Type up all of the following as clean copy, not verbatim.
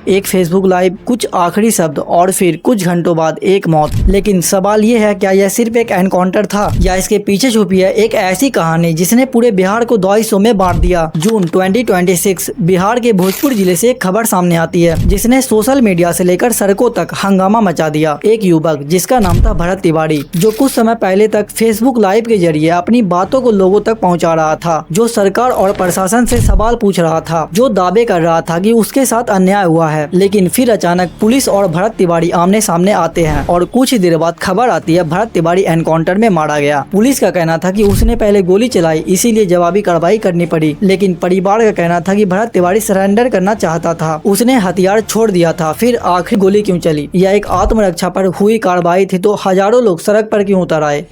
एक Facebook live, कुछ आखिरी शब्द और फिर कुछ घंटों बाद एक मौत। लेकिन सवाल ये है, क्या यह सिर्फ एक एनकाउंटर था या इसके पीछे छुपी है एक ऐसी कहानी जिसने पूरे बिहार को दो हिस्सों में बांट दिया। जून 2026 बिहार के भोजपुर जिले से एक खबर सामने आती है जिसने सोशल मीडिया से लेकर सड़कों तक हंगामा मचा दिया। एक युवक जिसका नाम था भरत तिवारी, जो कुछ समय पहले तक फेसबुक लाइव के जरिए अपनी बातों को लोगों तक पहुंचा रहा था, जो सरकार और प्रशासन से सवाल पूछ रहा था, जो दावे कर रहा था कि उसके साथ अन्याय हुआ है। लेकिन फिर अचानक पुलिस और भरत तिवारी आमने सामने आते हैं और कुछ देर बाद खबर आती है भरत तिवारी एनकाउंटर में मारा गया। पुलिस का कहना था कि उसने पहले गोली चलाई, इसीलिए जवाबी कार्रवाई करनी पड़ी। लेकिन परिवार का कहना था कि भरत तिवारी सरेंडर करना चाहता था, उसने हथियार छोड़ दिया था, फिर आखिर गोली क्यों चली? यह एक आत्मरक्षा पर हुई कार्रवाई थी तो हजारों लोग सड़क पर क्यों उतर आए?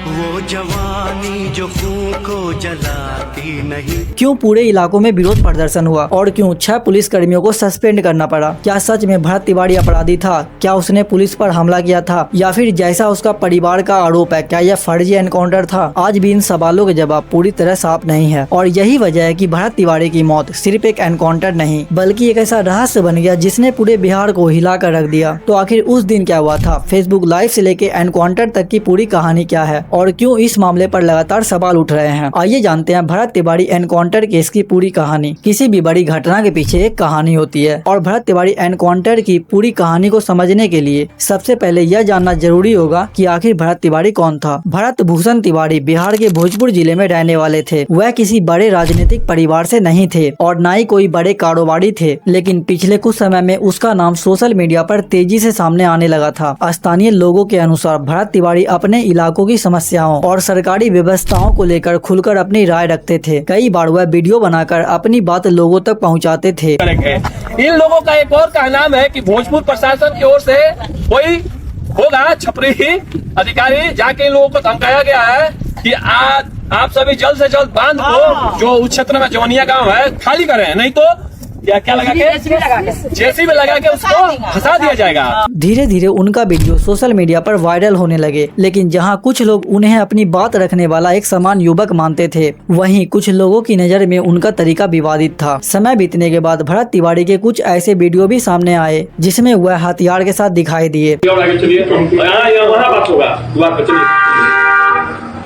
वो जवानी जो खून को जलाती नहीं। क्यों पूरे इलाकों में विरोध प्रदर्शन हुआ और क्यों 6 पुलिस कर्मियों को सस्पेंड करना पड़ा? क्या सच में भरत तिवारी अपराधी था? क्या उसने पुलिस पर हमला किया था या फिर जैसा उसका परिवार का आरोप है, क्या यह फर्जी एनकाउंटर था? आज भी इन सवालों के जवाब पूरी तरह साफ नहीं है और यही वजह है कि भरत तिवारी की मौत सिर्फ एक एनकाउंटर नहीं बल्कि एक ऐसा रहस्य बन गया जिसने पूरे बिहार को हिला कर रख दिया। तो आखिर उस दिन क्या हुआ था? फेसबुक लाइव से लेके एनकाउंटर तक की पूरी कहानी क्या है और क्यों इस मामले पर लगातार सवाल उठ रहे हैं? आइए जानते हैं भरत तिवारी एनकाउंटर केस की पूरी कहानी। किसी भी बड़ी घटना के पीछे एक कहानी होती है और भरत तिवारी एनकाउंटर की पूरी कहानी को समझने के लिए सबसे पहले यह जानना जरूरी होगा कि आखिर भरत तिवारी कौन था। भरत भूषण तिवारी बिहार के भोजपुर जिले में रहने वाले थे। वह किसी बड़े राजनीतिक परिवार से नहीं थे और न ही कोई बड़े कारोबारी थे, लेकिन पिछले कुछ समय में उसका नाम सोशल मीडिया पर तेजी से सामने आने लगा था। स्थानीय लोगों के अनुसार भरत तिवारी अपने इलाकों की समस्याओं और सरकारी व्यवस्थाओं को लेकर खुलकर अपनी राय रखते थे। कई बार वह वीडियो बनाकर अपनी बात लोगों तक पहुंचाते थे। इन लोगों का एक और कहना है कि भोजपुर प्रशासन की ओर से कोई होगा छपरी अधिकारी, जाके इन लोगों को धमकाया गया है कि आज आप सभी जल्द से जल्द बांध को जो उस क्षेत्र में जवनिया गांव है खाली करें, नहीं तो क्या लगा के जेसीबी लगा के उसको फंसा दिया जाएगा। धीरे धीरे उनका वीडियो सोशल मीडिया पर वायरल होने लगे, लेकिन जहां कुछ लोग उन्हें अपनी बात रखने वाला एक समान युवक मानते थे, वहीं कुछ लोगों की नजर में उनका तरीका विवादित था। समय बीतने के बाद भरत तिवारी के कुछ ऐसे वीडियो भी सामने आए जिसमें वह हथियार के साथ दिखाई दिए।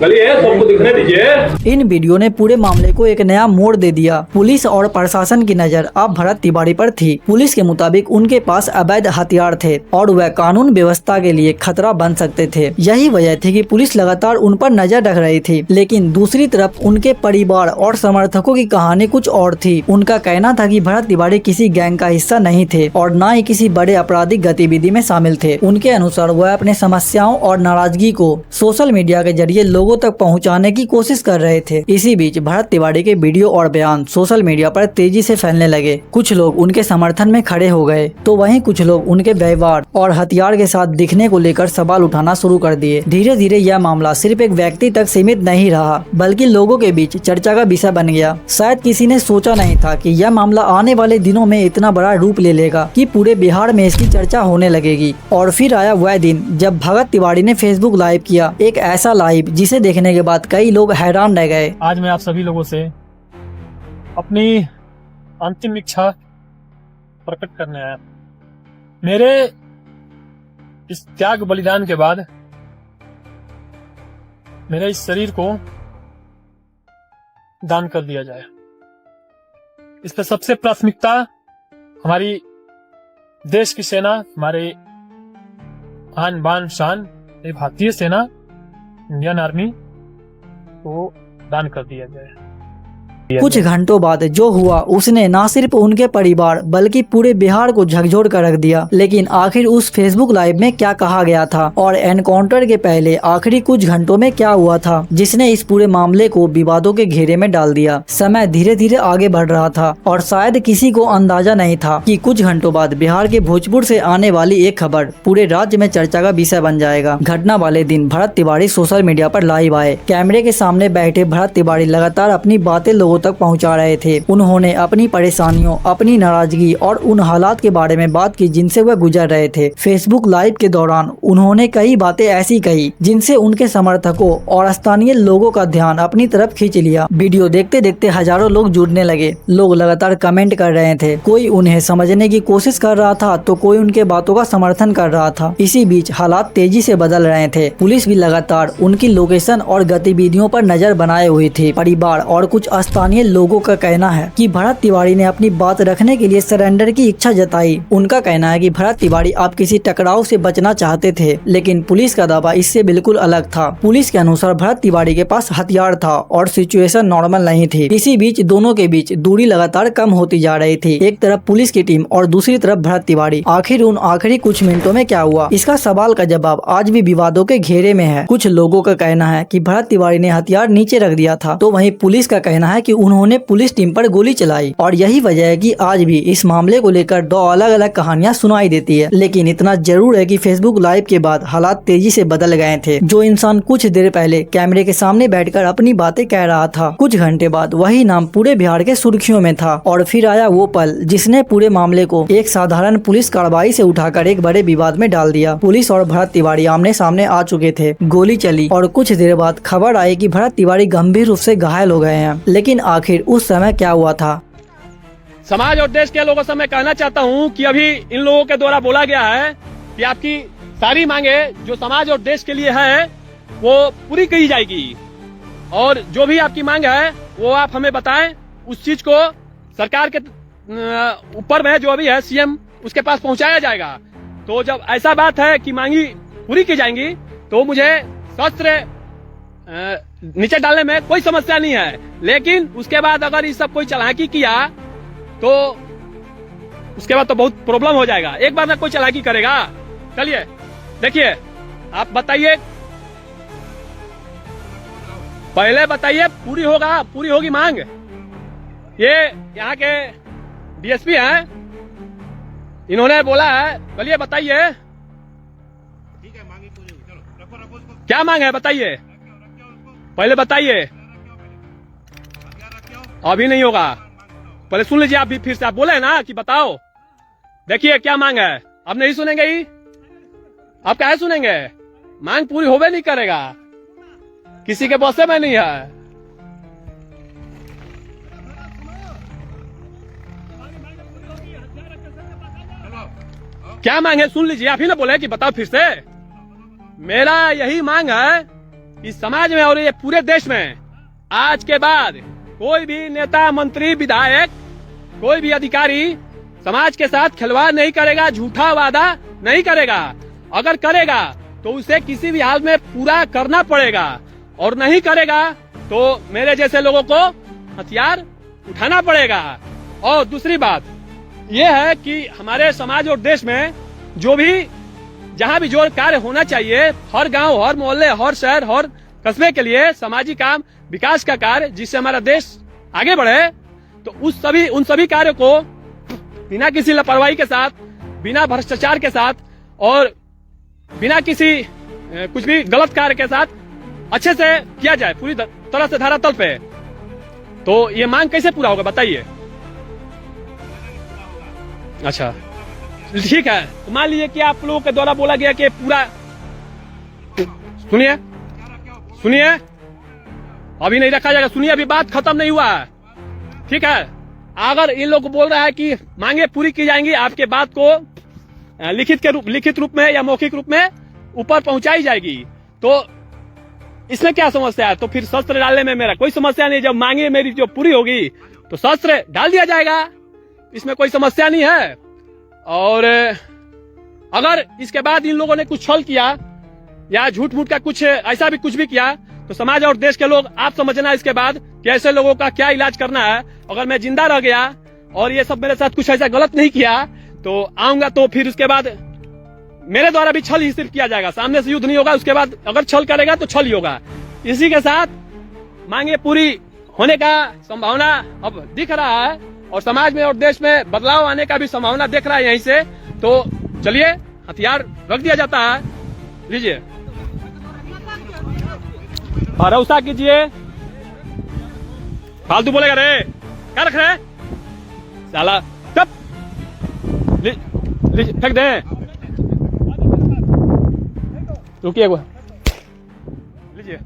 सबको दिखने दीजिए। इन वीडियो ने पूरे मामले को एक नया मोड़ दे दिया। पुलिस और प्रशासन की नजर अब भरत तिवारी पर थी। पुलिस के मुताबिक उनके पास अवैध हथियार थे और वह कानून व्यवस्था के लिए खतरा बन सकते थे। यही वजह थी कि पुलिस लगातार उन पर नजर रख रही थी। लेकिन दूसरी तरफ उनके परिवार और समर्थकों की कहानी कुछ और थी। उनका कहना था कि भरत तिवारी किसी गैंग का हिस्सा नहीं थे और न ही किसी बड़े आपराधिक गतिविधि में शामिल थे। उनके अनुसार वह अपने समस्याओं और नाराजगी को सोशल मीडिया के जरिए लोगों तक पहुंचाने की कोशिश कर रहे थे। इसी बीच भरत तिवारी के वीडियो और बयान सोशल मीडिया पर तेजी से फैलने लगे। कुछ लोग उनके समर्थन में खड़े हो गए तो वहीं कुछ लोग उनके व्यवहार और हथियार के साथ दिखने को लेकर सवाल उठाना शुरू कर दिए। धीरे धीरे यह मामला सिर्फ एक व्यक्ति तक सीमित नहीं रहा बल्कि लोगों के बीच चर्चा का विषय बन गया। शायद किसी ने सोचा नहीं था कि यह मामला आने वाले दिनों में इतना बड़ा रूप ले लेगा कि पूरे बिहार में इसकी चर्चा होने लगेगी। और फिर आया वह दिन जब भरत तिवारी ने फेसबुक लाइव किया, एक ऐसा लाइव जिसे देखने के बाद कई लोग हैरान रह गए। आज मैं आप सभी लोगों से अपनी अंतिम इच्छा प्रकट करने आया। मेरे इस त्याग बलिदान के बाद मेरे इस शरीर को दान कर दिया जाए। इस पर सबसे प्राथमिकता हमारी देश की सेना, हमारे आन बान शान भारतीय सेना, इंडियन आर्मी को दान कर दिया जाए। कुछ घंटों बाद जो हुआ उसने न सिर्फ उनके परिवार बल्कि पूरे बिहार को झकझोर कर रख दिया। लेकिन आखिर उस फेसबुक लाइव में क्या कहा गया था और एनकाउंटर के पहले आखिरी कुछ घंटों में क्या हुआ था जिसने इस पूरे मामले को विवादों के घेरे में डाल दिया? समय धीरे धीरे आगे बढ़ रहा था और शायद किसी को अंदाजा नहीं था कि कुछ घंटों बाद बिहार के भोजपुर से आने वाली एक खबर पूरे राज्य में चर्चा का विषय बन जाएगा। घटना वाले दिन भरत तिवारी सोशल मीडिया पर लाइव आए। कैमरे के सामने बैठे भरत तिवारी लगातार अपनी बातें लोगों लोगों तक पहुंचा रहे थे। उन्होंने अपनी परेशानियों, अपनी नाराजगी और उन हालात के बारे में बात की जिनसे वह गुजर रहे थे। फेसबुक लाइव के दौरान उन्होंने कई बातें ऐसी कही जिनसे उनके समर्थकों और स्थानीय लोगों का ध्यान अपनी तरफ खींच लिया। वीडियो देखते देखते हजारों लोग जुड़ने लगे। लोग लगातार कमेंट कर रहे थे, कोई उन्हें समझने की कोशिश कर रहा था तो कोई उनके बातों का समर्थन कर रहा था। इसी बीच हालात तेजी से बदल रहे थे। पुलिस भी लगातार उनकी लोकेशन और गतिविधियों पर नजर बनाए हुई थी। परिवार और कुछ स्थानीय लोगों का कहना है कि भरत तिवारी ने अपनी बात रखने के लिए सरेंडर की इच्छा जताई। उनका कहना है कि भरत तिवारी आप किसी टकराव से बचना चाहते थे, लेकिन पुलिस का दावा इससे बिल्कुल अलग था। पुलिस के अनुसार भरत तिवारी के पास हथियार था और सिचुएशन नॉर्मल नहीं थी। इसी बीच दोनों के बीच दूरी लगातार कम होती जा रही थी। एक तरफ पुलिस की टीम और दूसरी तरफ भरत तिवारी। आखिर उन आखिरी कुछ मिनटों में क्या हुआ, इसका सवाल का जवाब आज भी विवादों के घेरे में है। कुछ लोगों का कहना है कि भरत तिवारी ने हथियार नीचे रख दिया था, तो वहीं पुलिस का कहना है कि उन्होंने पुलिस टीम पर गोली चलाई। और यही वजह है कि आज भी इस मामले को लेकर दो अलग अलग कहानियां सुनाई देती है। लेकिन इतना जरूर है कि फेसबुक लाइव के बाद हालात तेजी से बदल गए थे। जो इंसान कुछ देर पहले कैमरे के सामने बैठकर अपनी बातें कह रहा था, कुछ घंटे बाद वही नाम पूरे बिहार के सुर्खियों में था। और फिर आया वो पल जिसने पूरे मामले को एक साधारण पुलिस कार्रवाई से उठाकर एक बड़े विवाद में डाल दिया। पुलिस और भरत तिवारी आमने सामने आ चुके थे, गोली चली और कुछ देर बाद खबर आई कि भरत तिवारी गंभीर रूप से घायल हो गए हैं। लेकिन आखिर उस समय क्या हुआ था? समाज और देश के लोगों से मैं कहना चाहता हूं कि अभी इन लोगों के द्वारा बोला गया है कि आपकी सारी मांगे जो समाज और देश के लिए है वो पूरी की जाएगी, और जो भी आपकी मांग है वो आप हमें बताएं। उस चीज को सरकार के ऊपर में जो अभी है सीएम, उसके पास पहुंचाया जाएगा। तो जब ऐसा बात है कि मांगी पूरी की जाएंगी तो मुझे शस्त्र नीचे डालने में कोई समस्या नहीं है। लेकिन उसके बाद अगर ये सब कोई चालाकी किया तो उसके बाद तो बहुत प्रॉब्लम हो जाएगा। एक बार में कोई चालाकी करेगा? चलिए देखिए, आप बताइए, पहले बताइए पूरी होगी मांग। ये यहाँ के डीएसपी हैं, इन्होंने बोला है, चलिए बताइए क्या मांग है, बताइए पहले बताइए। अभी नहीं होगा, पहले सुन लीजिए। आप भी फिर से आप बोले ना कि बताओ, देखिए क्या मांग है। अब नहीं सुनेंगे ही, आप क्या सुनेंगे? मांग पूरी होवे नहीं करेगा, किसी के बसे में नहीं है। क्या मांग है सुन लीजिए। आप ही ना बोले कि बताओ फिर से। मेरा यही मांग है कि समाज में और ये पूरे देश में आज के बाद कोई भी नेता, मंत्री, विधायक, कोई भी अधिकारी समाज के साथ खिलवाड़ नहीं करेगा, झूठा वादा नहीं करेगा। अगर करेगा तो उसे किसी भी हाल में पूरा करना पड़ेगा, और नहीं करेगा तो मेरे जैसे लोगों को हथियार उठाना पड़ेगा। और दूसरी बात यह है कि हमारे समाज और देश में जो भी जहां भी जो कार्य होना चाहिए, हर गांव, हर मोहल्ले, हर शहर, हर कस्बे के लिए सामाजिक काम, विकास का कार्य, जिससे हमारा देश आगे बढ़े, तो उन सभी कार्यों को बिना किसी लापरवाही के साथ, बिना भ्रष्टाचार के साथ और बिना किसी कुछ भी गलत कार्य के साथ अच्छे से किया जाए, पूरी तरह से धरातल पे। तो ये मांग कैसे पूरा होगा बताइए? अच्छा ठीक है, तो मान लीजिए कि आप लोगों के द्वारा बोला गया कि पूरा, सुनिए अभी नहीं रखा जाएगा, सुनिए अभी बात खत्म नहीं हुआ है, ठीक है। अगर इन लोग बोल रहा है कि मांगे पूरी की जाएंगी, आपके बात को लिखित रूप में या मौखिक रूप में ऊपर पहुंचाई जाएगी, तो इसमें क्या समस्या है? तो फिर शस्त्र डालने में मेरा कोई समस्या नहीं। जब मांगे मेरी जो पूरी होगी तो शस्त्र डाल दिया जाएगा, इसमें कोई समस्या नहीं है। और अगर इसके बाद इन लोगों ने कुछ छल किया या झूठ मूठ का कुछ ऐसा भी कुछ भी किया, तो समाज और देश के लोग आप समझना इसके बाद कि ऐसे लोगों का क्या इलाज करना है। अगर मैं जिंदा रह गया और ये सब मेरे साथ कुछ ऐसा गलत नहीं किया तो आऊंगा, तो फिर उसके बाद मेरे द्वारा भी छल ही सिर्फ किया जाएगा, सामने से युद्ध नहीं होगा। उसके बाद अगर छल करेगा तो छल ही होगा। इसी के साथ मांगे पूरी होने का संभावना अब दिख रहा है, और समाज में और देश में बदलाव आने का भी संभावना दिख रहा है यहीं से। तो चलिए हथियार रख दिया जाता है, लीजिए भरोसा कीजिए, फालतू बोलेगा रे, क्या रख रहे साला, चुप, फेंक दे, रुकिए एक बार, लीजिए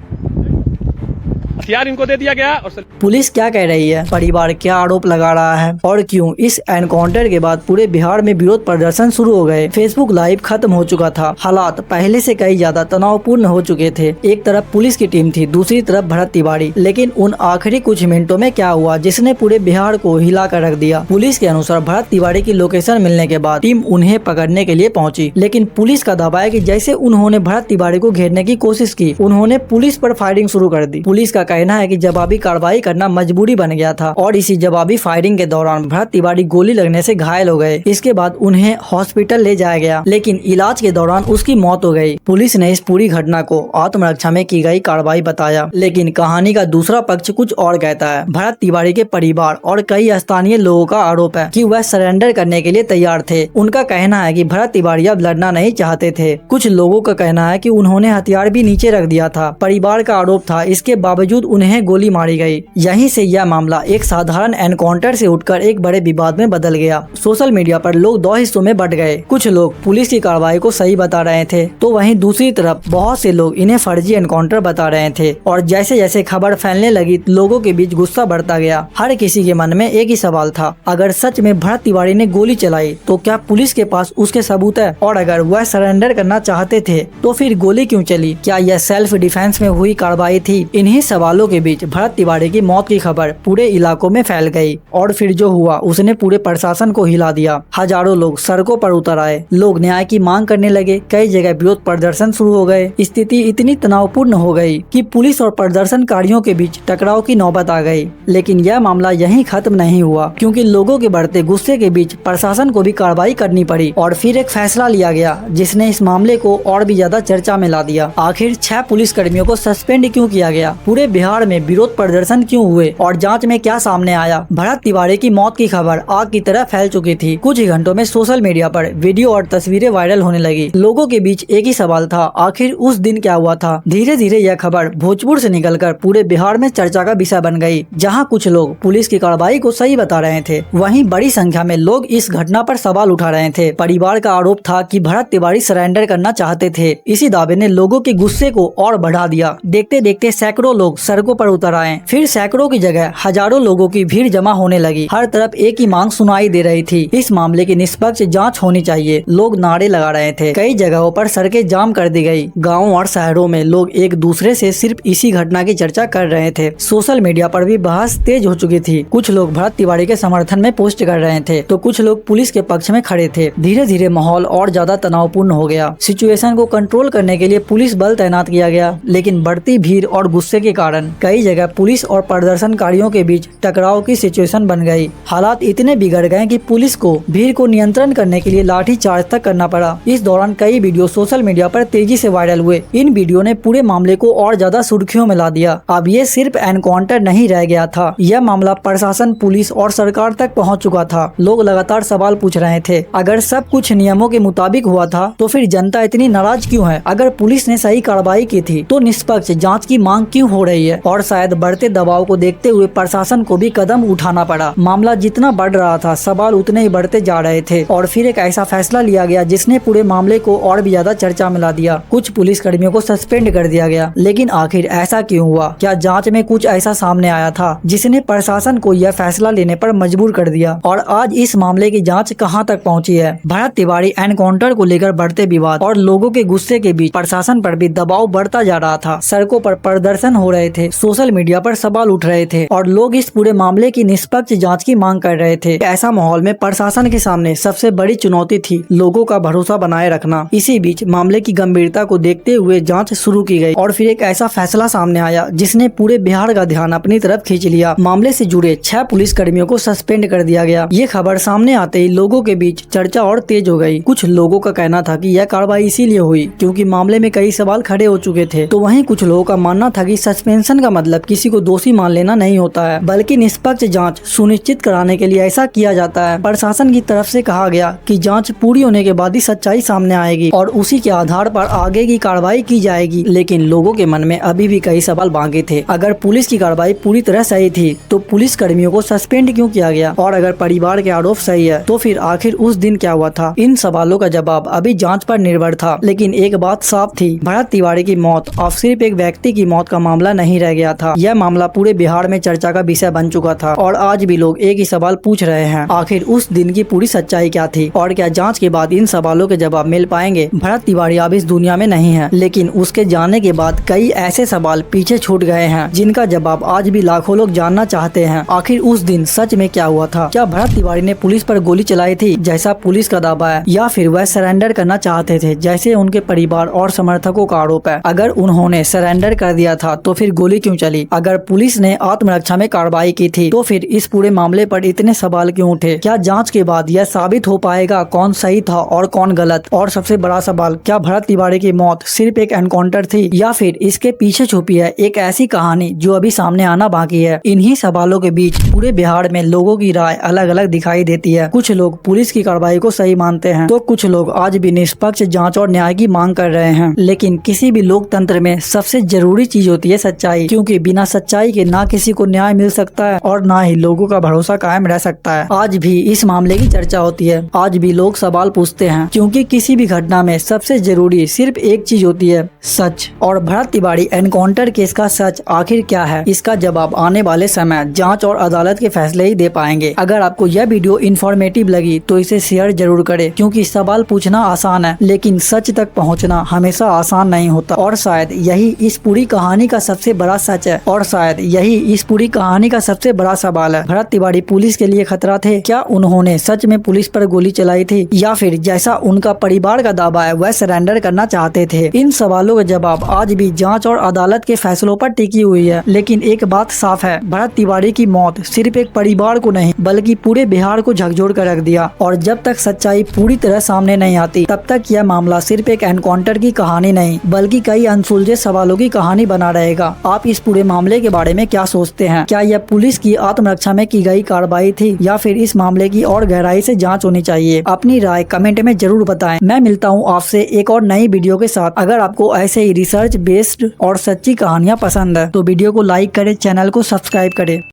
हथियार इनको दे दिया गया। और पुलिस क्या कह रही है, परिवार क्या आरोप लगा रहा है और क्यों इस एनकाउंटर के बाद पूरे बिहार में विरोध प्रदर्शन शुरू हो गए। फेसबुक लाइव खत्म हो चुका था, हालात पहले से कई ज्यादा तनावपूर्ण हो चुके थे। एक तरफ पुलिस की टीम थी, दूसरी तरफ भरत तिवारी। लेकिन उन आखिरी कुछ मिनटों में क्या हुआ जिसने पूरे बिहार को हिला कर रख दिया। पुलिस के अनुसार भरत तिवारी की लोकेशन मिलने के बाद टीम उन्हें पकड़ने के लिए पहुंची, लेकिन पुलिस का दावा है कि जैसे उन्होंने भरत तिवारी को घेरने की कोशिश की, उन्होंने पुलिस पर फायरिंग शुरू कर दी। पुलिस का कहना है कि जवाबी कार्रवाई करना मजबूरी बन गया था और इसी जवाबी फायरिंग के दौरान भरत तिवारी गोली लगने से घायल हो गए। इसके बाद उन्हें हॉस्पिटल ले जाया गया, लेकिन इलाज के दौरान उसकी मौत हो गई। पुलिस ने इस पूरी घटना को आत्मरक्षा में की गई कार्रवाई बताया, लेकिन कहानी का दूसरा पक्ष कुछ और कहता है। भरत तिवारी के परिवार और कई स्थानीय लोगों का आरोप है कि वह सरेंडर करने के लिए तैयार थे। उनका कहना है कि भरत तिवारी अब लड़ना नहीं चाहते थे। कुछ लोगों का कहना है कि उन्होंने हथियार भी नीचे रख दिया था। परिवार का आरोप था, इसके बावजूद उन्हें गोली मारी गई। यहीं से यह मामला एक साधारण एनकाउंटर से उठकर एक बड़े विवाद में बदल गया। सोशल मीडिया पर लोग दो हिस्सों में बंट गए। कुछ लोग पुलिस की कार्रवाई को सही बता रहे थे, तो वहीं दूसरी तरफ बहुत से लोग इन्हें फर्जी एनकाउंटर बता रहे थे। और जैसे जैसे खबर फैलने लगी, लोगों के बीच गुस्सा बढ़ता गया। हर किसी के मन में एक ही सवाल था, अगर सच में भरत तिवारी ने गोली चलाई तो क्या पुलिस के पास उसके सबूत है? और अगर वह सरेंडर करना चाहते थे तो फिर गोली क्यों चली? क्या यह सेल्फ डिफेंस में हुई कार्रवाई थी? इन्हीं सवालों के बीच भरत तिवारी की मौत की खबर पूरे इलाकों में फैल गई और फिर जो हुआ उसने पूरे प्रशासन को हिला दिया। हजारों लोग सड़कों पर उतर आए, लोग न्याय की मांग करने लगे। कई जगह विरोध प्रदर्शन शुरू हो गए। स्थिति इतनी तनावपूर्ण हो गई कि पुलिस और प्रदर्शनकारियों के बीच टकराव की नौबत आ गई। लेकिन यह मामला यहीं खत्म नहीं हुआ, क्योंकि लोगों के बढ़ते गुस्से के बीच प्रशासन को भी कार्रवाई करनी पड़ी और फिर एक फैसला लिया गया जिसने इस मामले को और भी ज्यादा चर्चा में ला दिया। आखिर 6 पुलिस कर्मियों को सस्पेंड क्यों किया गया? पूरे बिहार में विरोध प्रदर्शन क्यों हुए और जांच में क्या सामने आया? भरत तिवारी की मौत की खबर आग की तरह फैल चुकी थी। कुछ ही घंटों में सोशल मीडिया पर वीडियो और तस्वीरें वायरल होने लगी। लोगों के बीच एक ही सवाल था, आखिर उस दिन क्या हुआ था? धीरे धीरे यह खबर भोजपुर से निकलकर पूरे बिहार में चर्चा का विषय बन गई। जहां कुछ लोग पुलिस की कार्रवाई को सही बता रहे थे, वहीं बड़ी संख्या में लोग इस घटना पर सवाल उठा रहे थे। परिवार का आरोप था कि भरत तिवारी सरेंडर करना चाहते थे। इसी दावे ने लोगों के गुस्से को और बढ़ा दिया। देखते देखते सैकड़ों लोग सड़कों पर उतर आए, फिर सैकड़ों की जगह हजारों लोगों की भीड़ जमा होने लगी। हर तरफ एक ही मांग सुनाई दे रही थी, इस मामले की निष्पक्ष जांच होनी चाहिए। लोग नारे लगा रहे थे, कई जगहों पर सड़कें जाम कर दी गई। गाँव और शहरों में लोग एक दूसरे से सिर्फ इसी घटना की चर्चा कर रहे थे। सोशल मीडिया पर भी बहस तेज हो चुकी थी। कुछ लोग भरत तिवारी के समर्थन में पोस्ट कर रहे थे, तो कुछ लोग पुलिस के पक्ष में खड़े थे। धीरे धीरे माहौल और ज्यादा तनावपूर्ण हो गया। सिचुएशन को कंट्रोल करने के लिए पुलिस बल तैनात किया गया, लेकिन बढ़ती भीड़ और गुस्से के कारण कई जगह पुलिस और प्रदर्शनकारियों के बीच टकराव की सिचुएशन बन गई। हालात इतने बिगड़ गए कि पुलिस को भीड़ को नियंत्रण करने के लिए लाठी चार्ज तक करना पड़ा। इस दौरान कई वीडियो सोशल मीडिया पर तेजी से वायरल हुए। इन वीडियो ने पूरे मामले को और ज्यादा सुर्खियों में ला दिया। अब ये सिर्फ एनकाउंटर नहीं रह गया था, यह मामला प्रशासन, पुलिस और सरकार तक पहुंच चुका था। लोग लगातार सवाल पूछ रहे थे, अगर सब कुछ नियमों के मुताबिक हुआ था तो फिर जनता इतनी नाराज क्यों है? अगर पुलिस ने सही कार्रवाई की थी तो निष्पक्ष जांच की मांग क्यों हो रही है? और शायद बढ़ते दबाव को देखते हुए प्रशासन को भी कदम उठाना पड़ा। मामला जितना बढ़ रहा था, सवाल उतने ही बढ़ते जा रहे थे और फिर एक ऐसा फैसला लिया गया जिसने पूरे मामले को और भी ज्यादा चर्चा में ला दिया। कुछ पुलिस कर्मियों को सस्पेंड कर दिया गया, लेकिन आखिर ऐसा क्यों हुआ? क्या जांच में कुछ ऐसा सामने आया था जिसने प्रशासन को यह फैसला लेने पर मजबूर कर दिया? और आज इस मामले की जांच कहां तक पहुंची है? भरत तिवारी एनकाउंटर को लेकर बढ़ते विवाद और लोगों के गुस्से के बीच प्रशासन पर भी दबाव बढ़ता जा रहा था। सड़कों पर प्रदर्शन हो रहे थे, सोशल मीडिया पर सवाल उठ रहे थे और लोग इस पूरे मामले की निष्पक्ष जांच की मांग कर रहे थे। ऐसा माहौल में प्रशासन के सामने सबसे बड़ी चुनौती थी लोगों का भरोसा बनाए रखना। इसी बीच मामले की गंभीरता को देखते हुए जांच शुरू की गई और फिर एक ऐसा फैसला सामने आया जिसने पूरे बिहार का ध्यान अपनी तरफ खींच लिया। मामले से जुड़े 6 पुलिस कर्मियों को सस्पेंड कर दिया गया। ये खबर सामने आते ही लोगों के बीच चर्चा और तेज हो गई। कुछ लोगों का कहना था कि यह कार्रवाई इसीलिए हुई क्योंकि मामले में कई सवाल खड़े हो चुके थे, तो वहीं कुछ लोगों का मानना था कि सस्पेंशन डिटेंशन का मतलब किसी को दोषी मान लेना नहीं होता है, बल्कि निष्पक्ष जांच सुनिश्चित कराने के लिए ऐसा किया जाता है। प्रशासन की तरफ से कहा गया कि जांच पूरी होने के बाद ही सच्चाई सामने आएगी और उसी के आधार पर आगे की कार्रवाई की जाएगी। लेकिन लोगों के मन में अभी भी कई सवाल बाकी थे। अगर पुलिस की कार्रवाई पूरी तरह सही थी तो पुलिस कर्मियों को सस्पेंड क्यों किया गया, और अगर परिवार के आरोप सही है तो फिर आखिर उस दिन क्या हुआ था। इन सवालों का जवाब अभी जांच पर निर्भर था। लेकिन एक बात साफ थी, भरत तिवारी की मौत अब सिर्फ एक व्यक्ति की मौत का मामला नहीं रह गया था। यह मामला पूरे बिहार में चर्चा का विषय बन चुका था और आज भी लोग एक ही सवाल पूछ रहे हैं, आखिर उस दिन की पूरी सच्चाई क्या थी और क्या जांच के बाद इन सवालों के जवाब मिल पाएंगे। भरत तिवारी अब इस दुनिया में नहीं है, लेकिन उसके जाने के बाद कई ऐसे सवाल पीछे छूट गए हैं जिनका जवाब आज भी लाखों लोग जानना चाहते हैं। आखिर उस दिन सच में क्या हुआ था? क्या भरत तिवारी ने पुलिस पर गोली चलाई थी जैसा पुलिस का दावा है, या फिर वह सरेंडर करना चाहते थे जैसे उनके परिवार और समर्थकों का आरोप है? अगर उन्होंने सरेंडर कर दिया था तो फिर गोली क्यों चली? अगर पुलिस ने आत्मरक्षा में कार्रवाई की थी तो फिर इस पूरे मामले पर इतने सवाल क्यों उठे? क्या जांच के बाद यह साबित हो पाएगा कौन सही था और कौन गलत? और सबसे बड़ा सवाल, क्या भरत तिवारी की मौत सिर्फ एक एनकाउंटर थी या फिर इसके पीछे छुपी है एक ऐसी कहानी जो अभी सामने आना बाकी है? इन्हीं सवालों के बीच पूरे बिहार में लोगों की राय अलग अलग दिखाई देती है। कुछ लोग पुलिस की कार्रवाई को सही मानते हैं तो कुछ लोग आज भी निष्पक्ष जांच और न्याय की मांग कर रहे हैं। लेकिन किसी भी लोकतंत्र में सबसे जरूरी चीज होती है सच्चाई, क्योंकि बिना सच्चाई के ना किसी को न्याय मिल सकता है और ना ही लोगों का भरोसा कायम रह सकता है। आज भी इस मामले की चर्चा होती है, आज भी लोग सवाल पूछते हैं, क्योंकि किसी भी घटना में सबसे जरूरी सिर्फ एक चीज होती है, सच। और भरत तिवारी एनकाउंटर केस का सच आखिर क्या है, इसका जवाब आने वाले समय जांच और अदालत के फैसले ही दे पाएंगे। अगर आपको यह वीडियो इन्फॉर्मेटिव लगी तो इसे शेयर जरूर करें, क्योंकि सवाल पूछना आसान है लेकिन सच तक पहुंचना हमेशा आसान नहीं होता। और शायद यही इस पूरी कहानी का सबसे बड़ा सच है, और शायद यही इस पूरी कहानी का सबसे बड़ा सवाल है। भरत तिवारी पुलिस के लिए खतरा थे? क्या उन्होंने सच में पुलिस पर गोली चलाई थी, या फिर जैसा उनका परिवार का दावा है वह सरेंडर करना चाहते थे? इन सवालों का जवाब आज भी जांच और अदालत के फैसलों पर टिकी हुई है। लेकिन एक बात साफ है, भरत तिवारी की मौत सिर्फ एक परिवार को नहीं बल्कि पूरे बिहार को झकझोर कर रख दिया। और जब तक सच्चाई पूरी तरह सामने नहीं आती तब तक यह मामला सिर्फ एक एनकाउंटर की कहानी नहीं बल्कि कई अनसुलझे सवालों की कहानी बना रहेगा। आप इस पूरे मामले के बारे में क्या सोचते हैं? क्या यह पुलिस की आत्मरक्षा में की गई कार्रवाई थी या फिर इस मामले की और गहराई से जांच होनी चाहिए? अपनी राय कमेंट में जरूर बताएं। मैं मिलता हूं आपसे एक और नई वीडियो के साथ। अगर आपको ऐसे ही रिसर्च बेस्ड और सच्ची कहानियां पसंद है तो वीडियो को लाइक करें, चैनल को सब्सक्राइब करें।